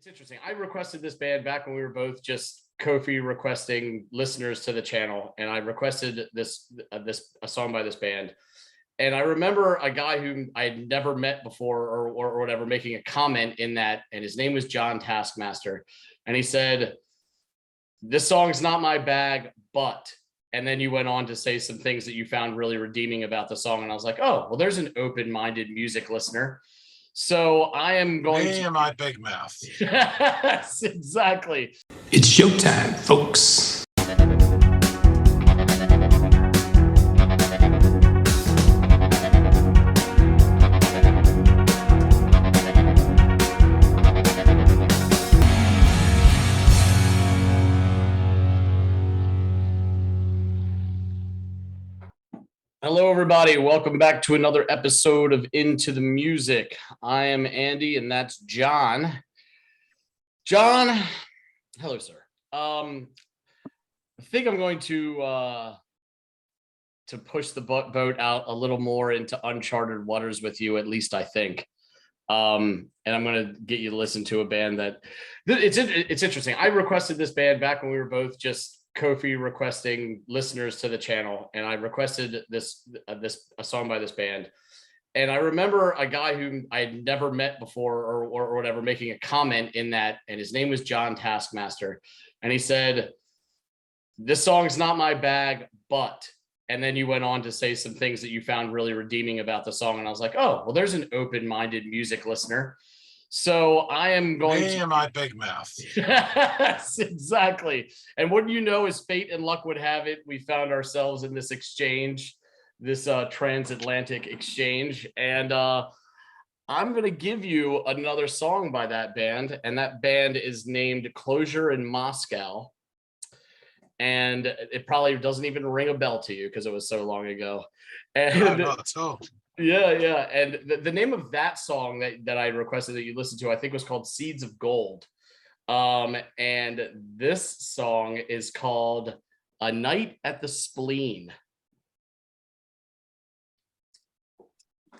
It's interesting. I requested this band back when we were both just Kofi requesting listeners to the channel, and I requested a song by this band. And I remember a guy whom I'd never met before or whatever making a comment in that, and his name was John Taskmaster, and he said, "This song's not my bag, but." And then you went on to say some things that you found really redeeming about the song, and I was like, "Oh, well, there's an open-minded music listener." So I am going Me and my big mouth. Yes, exactly. It's showtime, folks. Hello, everybody. Welcome back to another episode of Into the Music. I am Andy, and that's John. John, hello, sir. I think I'm going to push the boat out a little more into uncharted waters with you, at least I think. And I'm going to get you to listen to a band that it's interesting. I requested this band back when we were both just Kofi requesting listeners to the channel, and I requested a song by this band. And I remember a guy whom I'd never met before or whatever making a comment in that, and his name was John Taskmaster, and he said, "This song's not my bag, but." And then you went on to say some things that you found really redeeming about the song, and I was like, "Oh, well, there's an open-minded music listener." So I am going Me and my big mouth. Yes, exactly. And what you know, as fate and luck would have it, we found ourselves in this exchange, this transatlantic exchange. And I'm going to give you another song by that band. And that band is named Closure in Moscow. And it probably doesn't even ring a bell to you because it was so long ago. And No, not at all. Yeah. And the name of that song that I requested that you listen to, I think was called Seeds of Gold. And this song is called A Night at the Spleen.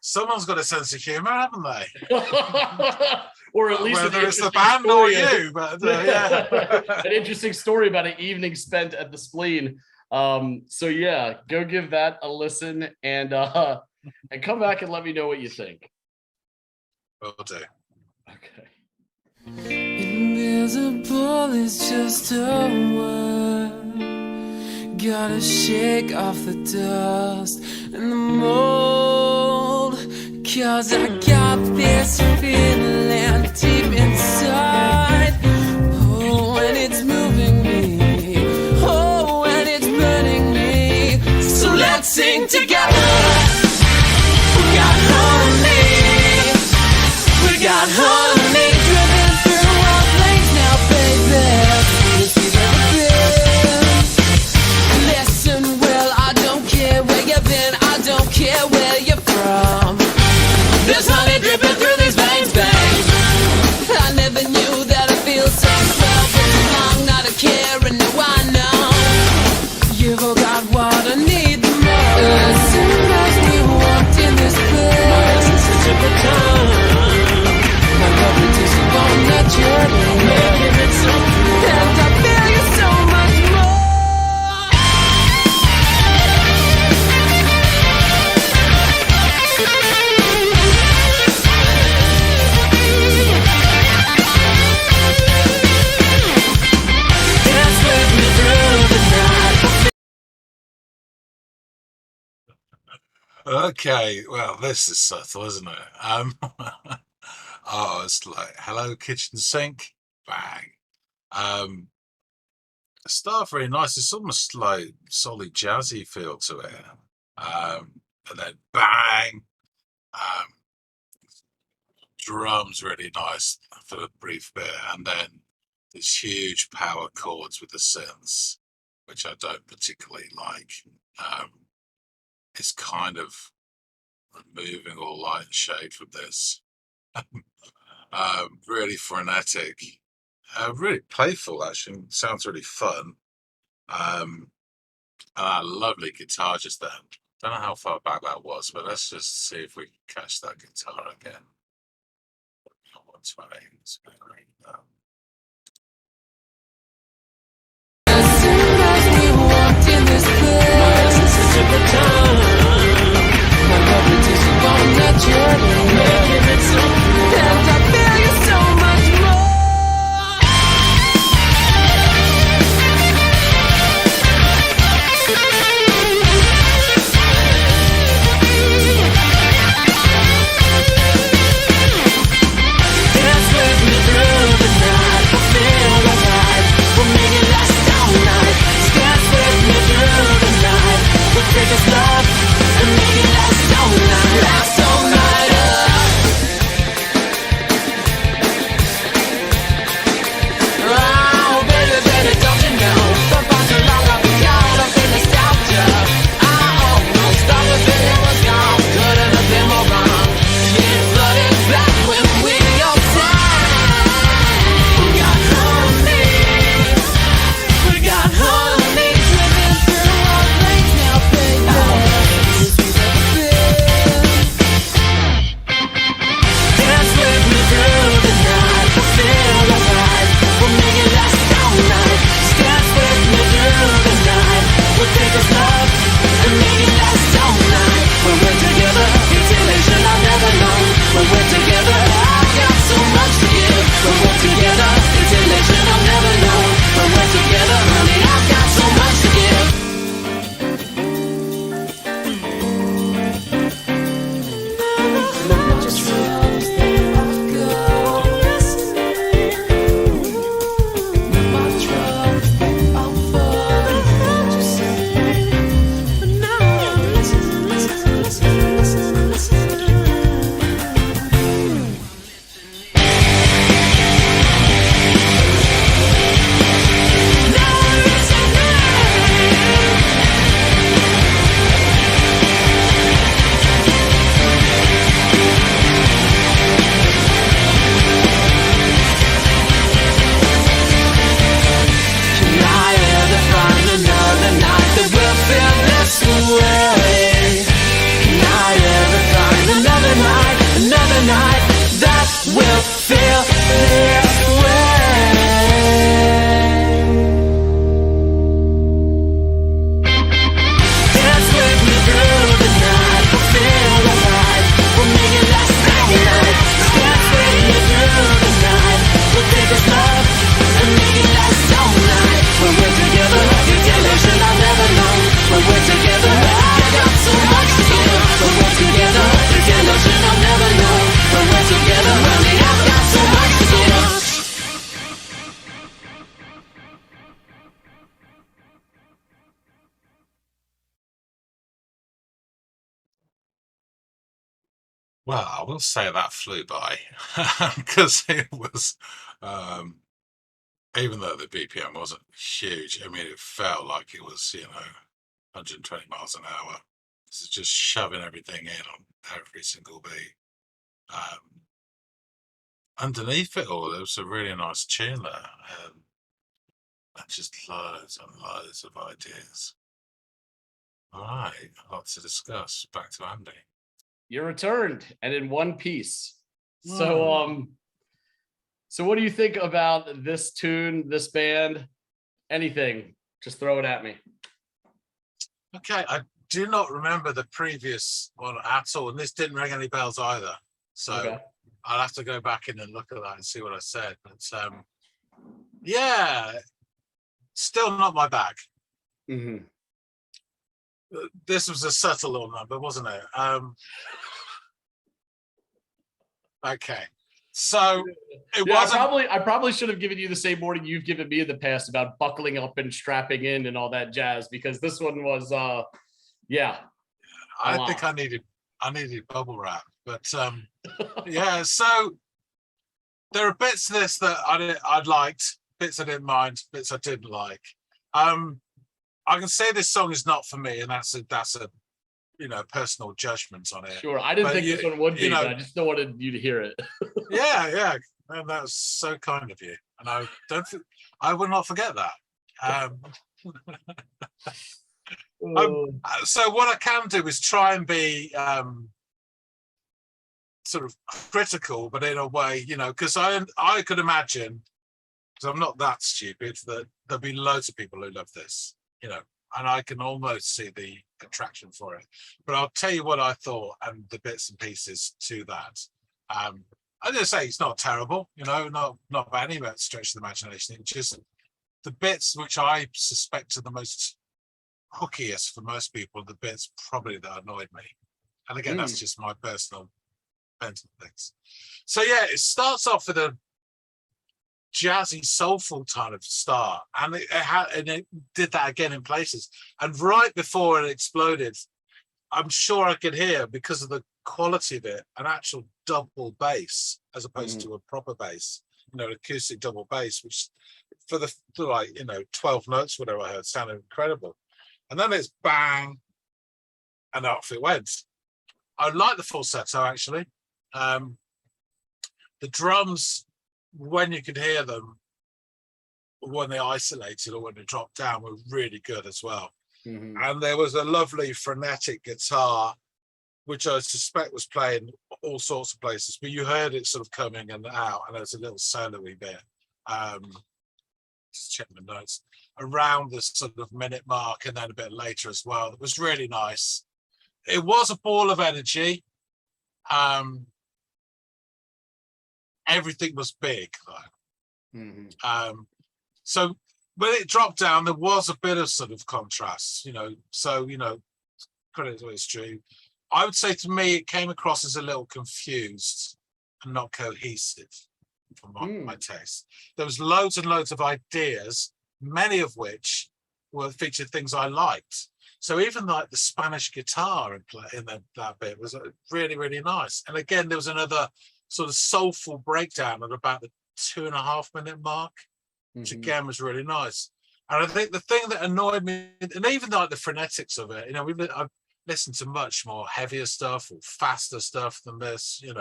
Someone's got a sense of humor, haven't they? Or at least whether it's the band or you, but yeah. An interesting story about an evening spent at the Spleen. So yeah, go give that a listen and come back and let me know what you think. Will do. Okay. Invisible is just a word. Gotta shake off the dust and the mold, 'cause I got this feeling deep inside. Oh, and it's moving me. Oh, and it's burning me. So let's sing together. We got harmony. We got harmony driven through our veins now, baby. Sweetest we've ever been. Listen, well, I don't care where you've been. I don't care where you're from. There's honey dripping through these veins, babe. I never knew that I feel so swell for too long, not a care, and now I know you've all got what I need the most. As soon as we walked in this place, my essence took a turn. My love reduced upon that journey, making it so pure. And I feel you so much more. Dance with me through the night. Okay, well, this is subtle, isn't it? Oh, it's like hello kitchen sink, bang. It started very nice. It's almost like solid jazzy feel to it. And then bang. Um, drums really nice for a brief bit, and then these huge power chords with the synths, which I don't particularly like. It's kind of removing all light and shade from this. Really frenetic, really playful. Actually, sounds really fun. And a lovely guitar just then. Don't know how far back that was, but let's just see if we can catch that guitar again. 120. Well, I will say that flew by because it was, um, even though the BPM wasn't huge, I mean, it felt like it was, 120 miles an hour. This is just shoving everything in on every single beat. Um, Underneath it all, there was a really nice tune there, and just loads and loads of ideas. All right, lots to discuss. Back to Andy. You're returned and in one piece. So, Hmm. so what do you think about this tune, this band, anything? Just throw it at me. Okay, I do not remember the previous one at all, and this didn't ring any bells either. So Okay. I'll have to go back in and look at that and see what I said. But yeah, still not my bag. Mm-hmm. This was a subtle little number, wasn't it? Okay, so it Yeah, wasn't. I probably should have given you the same warning you've given me in the past about buckling up and strapping in and all that jazz, because this one was yeah, a I lot. think I needed bubble wrap, but yeah. So there are bits of this that I'd liked, bits I didn't mind, bits I didn't like. I can say this song is not for me, and that's a personal judgment on it. Sure. I didn't But think this one would you be, but know, I just still wanted you to hear it. yeah, and that was so kind of you, and I will not forget that. Um, so what I can do is try and be sort of critical, but in a way, because I could imagine, because I'm not that stupid, that there'll be loads of people who love this, and I can almost see the attraction for it. But I'll tell you what I thought and the bits and pieces to that. I'm going to say it's not terrible, not by any stretch of the imagination. It's just the bits which I suspect are the most hookiest for most people, the bits probably that annoyed me. And again, that's just my personal bent on things. So yeah, it starts off with a jazzy, soulful kind of start, and it did that again in places. And right before it exploded, I'm sure I could hear, because of the quality of it, an actual double bass as opposed to a proper bass, acoustic double bass, which for 12 notes, whatever I heard, sounded incredible. And then it's bang, and off it went. I like the falsetto actually. The drums, when you could hear them, when they isolated or when they dropped down, were really good as well. Mm-hmm. And there was a lovely frenetic guitar, which I suspect was playing all sorts of places, but you heard it sort of coming and out, and there's a little solo-y bit. Just check my notes, around the sort of minute mark, and then a bit later as well. It was really nice. It was a ball of energy. Everything was big though. Mm-hmm. So when it dropped down, there was a bit of sort of contrast, so credit to its due. I would say, to me, it came across as a little confused and not cohesive for my taste. There was loads and loads of ideas, many of which featured things I liked. So even like the Spanish guitar in that bit was really, really nice. And again, there was another sort of soulful breakdown at about the 2.5 minute mark, which again was really nice. And I think the thing that annoyed me, and even like the phonetics of it, I've listened to much more heavier stuff or faster stuff than this, and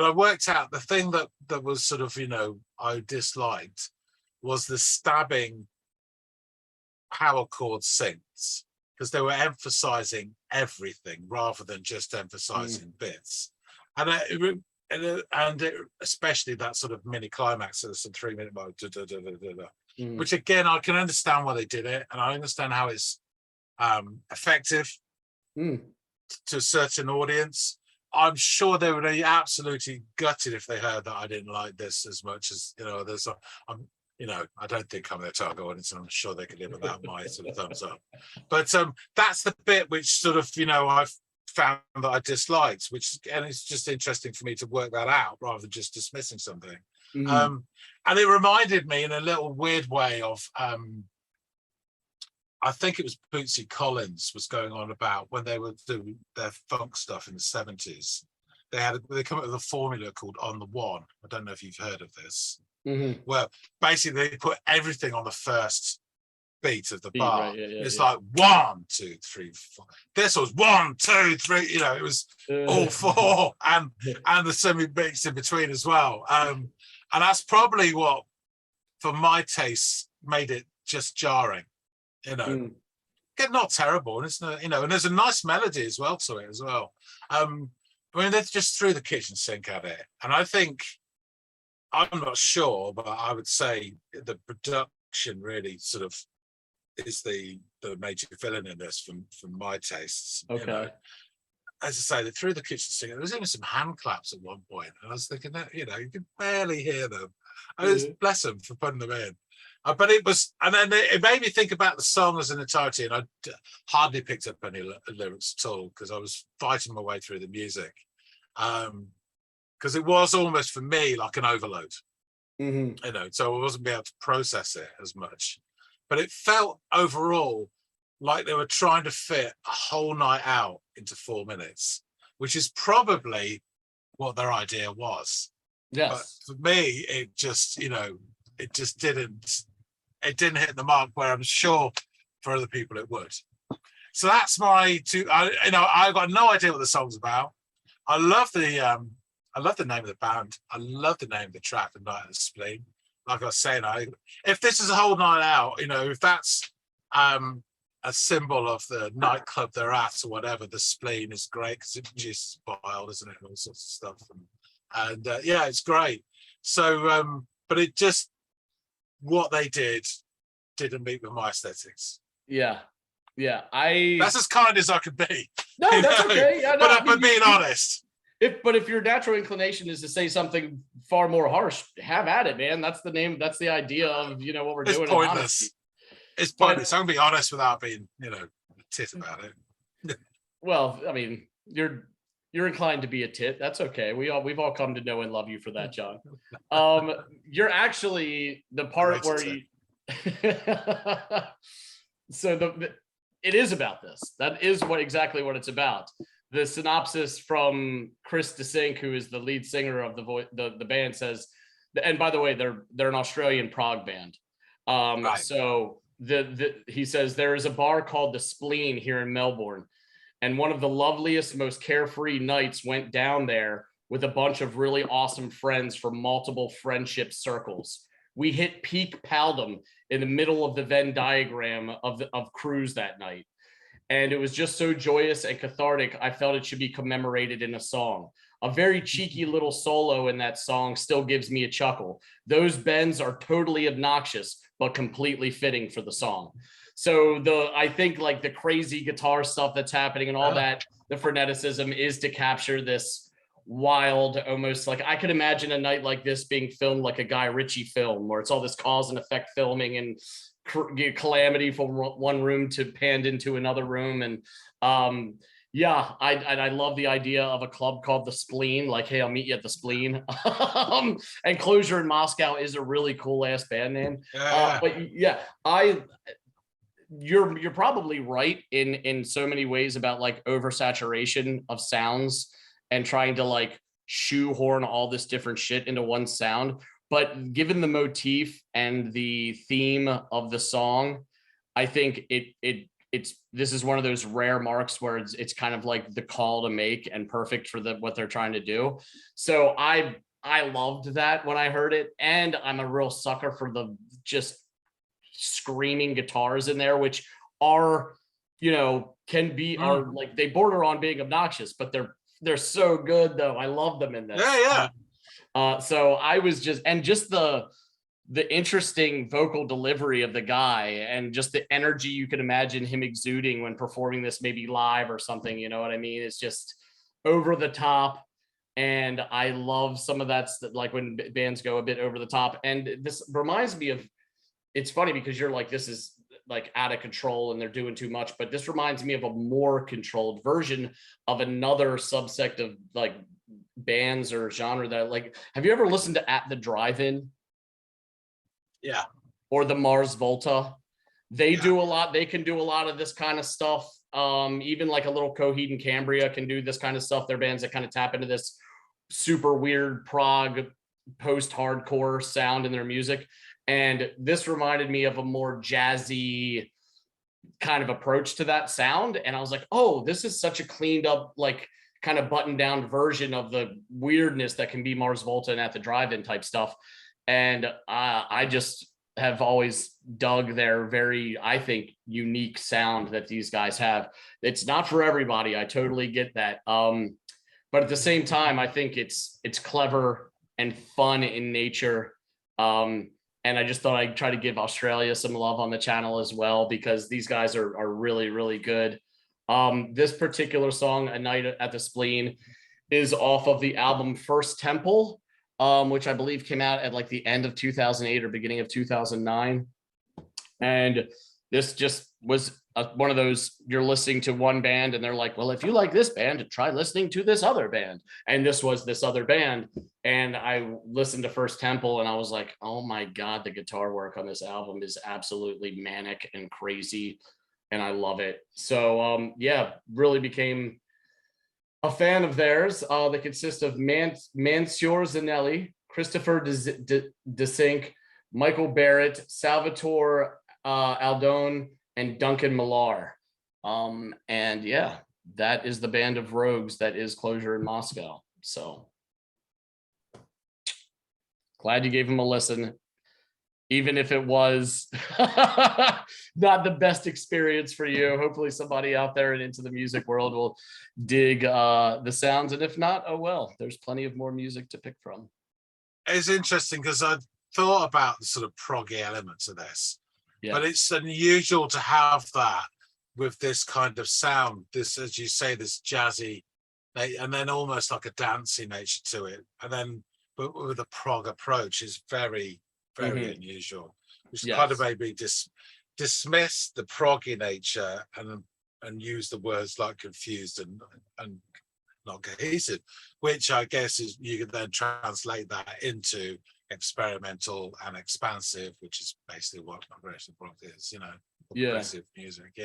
I worked out the thing that was sort of, I disliked was the stabbing power chord synths, because they were emphasizing everything rather than just emphasizing bits. And especially that sort of mini climax of some 3 minute mode, which again, I can understand why they did it, and I understand how it's effective to a certain audience. I'm sure they would be absolutely gutted if they heard that I didn't like this as much as I don't think I'm their target audience, and I'm sure they could live without my sort of thumbs up. But that's the bit which sort of I've found that I disliked, and it's just interesting for me to work that out rather than just dismissing something. And it reminded me in a little weird way of I think it was Bootsy Collins was going on about when they were doing their funk stuff in the 70s. they come up with a formula called On the One. I don't know if you've heard of this. Mhm. Well, basically they put everything on the first beat of the Beat, bar. right, yeah, It's yeah. like 1, 2, 3, 4. This was 1, 2, 3. You know, it was all 4 and the semi beats in between as well. And that's probably what, for my taste, made it just jarring. You know, Mm. not terrible, and it's not, you know, and there's a nice melody as well to it as well. I mean, they just threw the kitchen sink at it, and I think, I'm not sure, but I would say the production really sort of is the major villain in this from my tastes. Okay. You know? As I say, they threw the kitchen sink. There was even some hand claps at one point, and I was thinking that, you know, you could barely hear them. I was, bless them for putting them in. But it was, and then it made me think about the song as an entirety, and I hardly picked up any lyrics at all because I was fighting my way through the music. Because it was almost for me like an overload, you know, so I wasn't able to process it as much. But it felt overall like they were trying to fit a whole night out into 4 minutes, which is probably what their idea was. Yes. But for me, it just, you know, it just didn't hit the mark where I'm sure for other people it would. So that's my two. You know, I got no idea what the song's about. I love the name of the band. I love the name of the track, The Night of the Spleen. Like I was saying, if this is a whole night out, you know, if that's a symbol of the nightclub they're at or whatever, the spleen is great because it produces bile, isn't it, and all sorts of stuff. And yeah, it's great. So, but it just, what they didn't meet with my aesthetics. Yeah. That's as kind as I could be. No, that's okay. Yeah, no, but being honest. If your natural inclination is to say something far more harsh, have at it, man. That's the name. That's the idea of, you know, what we're doing. It's pointless. It's pointless. I'm gonna be honest without being, you know, a tit about it. Well, I mean, you're inclined to be a tit. That's okay. We've all come to know and love you for that, John. You're actually the part where you. So it is about this. That is exactly what it's about. The synopsis from Chris DeSink, who is the lead singer of the band, says, and by the way, they're an Australian prog band. Right. So he says there is a bar called the Spleen here in Melbourne, and one of the loveliest, most carefree nights went down there with a bunch of really awesome friends from multiple friendship circles. We hit peak paldom in the middle of the Venn diagram of cruise that night. And it was just so joyous and cathartic, I felt it should be commemorated in a song. A very cheeky little solo in that song still gives me a chuckle. Those bends are totally obnoxious, but completely fitting for the song. So I think like the crazy guitar stuff that's happening and all that, the freneticism is to capture this wild, almost like I could imagine a night like this being filmed like a Guy Ritchie film, where it's all this cause and effect filming and calamity from one room to panned into another room. And yeah, I love the idea of a club called the Spleen, like, hey, I'll meet you at the Spleen. And Closure in Moscow is a really cool ass band name. But yeah, you're probably right in so many ways about like oversaturation of sounds and trying to like shoehorn all this different shit into one sound. But given the motif and the theme of the song, I think this is one of those rare marks where it's kind of like the call to make and perfect for what they're trying to do. So I loved that when I heard it, and I'm a real sucker for the just screaming guitars in there, which are, you know, are like they border on being obnoxious, but they're so good though. I love them in this. Yeah. So I was just the interesting vocal delivery of the guy and just the energy you could imagine him exuding when performing this, maybe live or something, you know what I mean? It's just over the top. And I love some of that's like when bands go a bit over the top. And this reminds me of, it's funny because you're like, this is like out of control and they're doing too much, but this reminds me of a more controlled version of another subsect of like bands or genre that like, have you ever listened to At the Drive-In? Yeah. Or the Mars Volta? They do a lot. They can do a lot of this kind of stuff. Even like a little Coheed and Cambria can do this kind of stuff. They're bands that kind of tap into this super weird prog post-hardcore sound in their music. And this reminded me of a more jazzy kind of approach to that sound. And I was like, oh, this is such a cleaned up, like kind of buttoned down version of the weirdness that can be Mars Volta and At the Drive-In type stuff. And I just have always dug their very, I think, unique sound that these guys have. It's not for everybody. I totally get that. But at the same time, I think it's clever and fun in nature. And I just thought I'd try to give Australia some love on the channel as well, because these guys are really, really good. This particular song, A Night at the Spleen, is off of the album First Temple, which I believe came out at like the end of 2008 or beginning of 2009. And this just was one of those, you're listening to one band and they're like, well, if you like this band, try listening to this other band. And this was this other band. And I listened to First Temple and I was like, oh my God, the guitar work on this album is absolutely manic and crazy. And I love it. So yeah, really became a fan of theirs. They consist of Mansour Zanelli, Christopher DeSink, Michael Barrett, Salvatore Aldone, and Duncan Millar. And yeah, that is the band of rogues that is Closure in Moscow. So glad you gave him a listen, even if it was not the best experience for you. Hopefully somebody out there and into the music world will dig the sounds. And if not, oh well, there's plenty of more music to pick from. It's interesting because I thought about the sort of proggy elements of this. Yeah. But it's unusual to have that with this kind of sound, this, as you say, this jazzy, and then almost like a dancey nature to it. And then but with a prog approach is very, very unusual, which kind of maybe dismiss the proggy nature and use the words like confused and not cohesive, which I guess is you can then translate that into experimental and expansive, which is basically what progressive rock is, progressive music.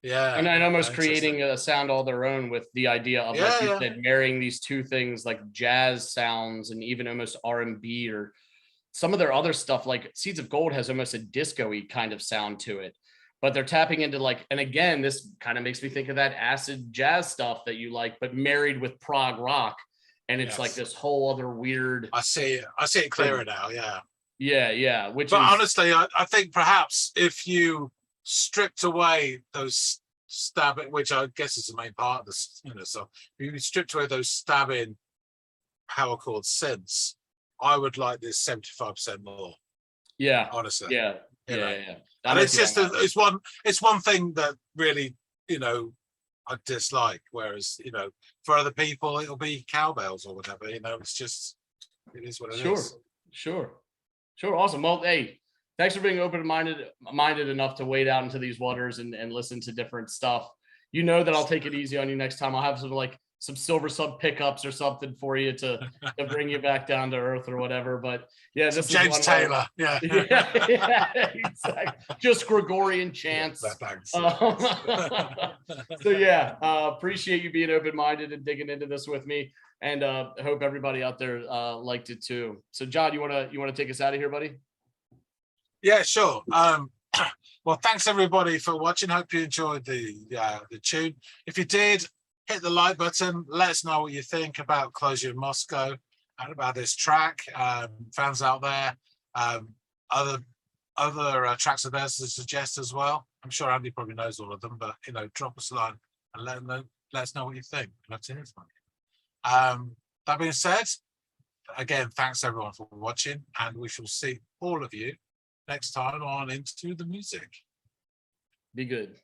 And almost creating a sound all their own with the idea of, like you said, marrying these two things like jazz sounds and even almost R&B, or some of their other stuff like Seeds of Gold has almost a disco-y kind of sound to it, but they're tapping into like, and again, this kind of makes me think of that acid jazz stuff that you like, but married with prog rock. And it's like this whole other weird. I see it clearer now. Yeah. Honestly, I think perhaps if you stripped away those stabbing, which I guess is the main part of this, so if you stripped away those stabbing power chord synths, I would like this 75% more. Yeah. Honestly. Yeah. And it's just it's one thing that really, I dislike, whereas for other people it'll be cowbells or whatever. It's just, it is what it is. Sure. Awesome. Well, hey, thanks for being open-minded enough to wade out into these waters and listen to different stuff. You know that I'll take it easy on you next time. I'll have some Silver Sub pickups or something for you to bring you back down to earth or whatever. But yeah, this is James Taylor. Yeah, exactly. Just Gregorian chants. So yeah, appreciate you being open-minded and digging into this with me, and I hope everybody out there liked it too. So John, you wanna take us out of here, buddy? Yeah, sure. Well, thanks everybody for watching. Hope you enjoyed the tune. If you did, hit the like button. Let us know what you think about Closure in Moscow and about this track. Fans out there, other tracks of theirs to suggest as well. I'm sure Andy probably knows all of them, but drop us a line and let us know what you think. Love to hear from you. That being said, again, thanks everyone for watching, and we shall see all of you next time on Into the Music. Be good.